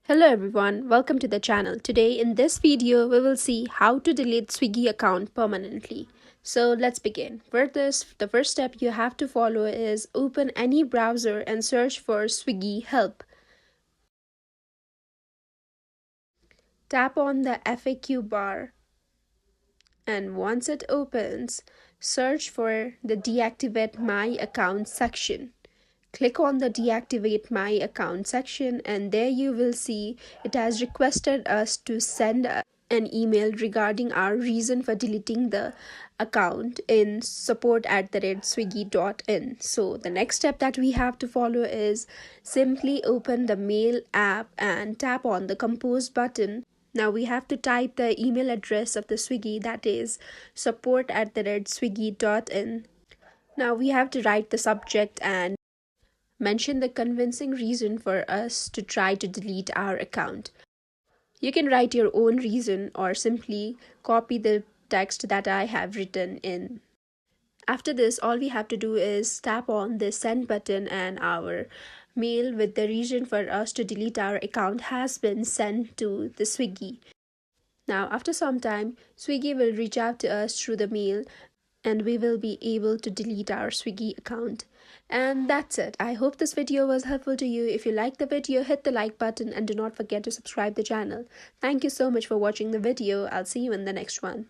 Hello everyone, welcome to the channel. Today in this video we will see how to delete Swiggy account permanently. So let's begin. For this, the first step you have to follow is open any browser and search for Swiggy help. Tap on the FAQ bar and once it opens, search for the deactivate my account section. Click on the deactivate my account section and there you will see it has requested us to send an email regarding our reason for deleting the account in support@swiggy.in. So the next step that we have to follow is simply open the mail app and tap on the compose button. Now we have to type the email address of the Swiggy, that is support@swiggy.in. Now we have to write the subject and mention the convincing reason for us to try to delete our account. You can write your own reason or simply copy the text that I have written in. After this, all we have to do is tap on the send button and our mail with the reason for us to delete our account has been sent to the Swiggy. Now, after some time, Swiggy will reach out to us through the mail and we will be able to delete our Swiggy account. And that's it. I hope this video was helpful to you. If you liked the video, hit the like button and do not forget to subscribe the channel. Thank you so much for watching the video. I'll see you in the next one.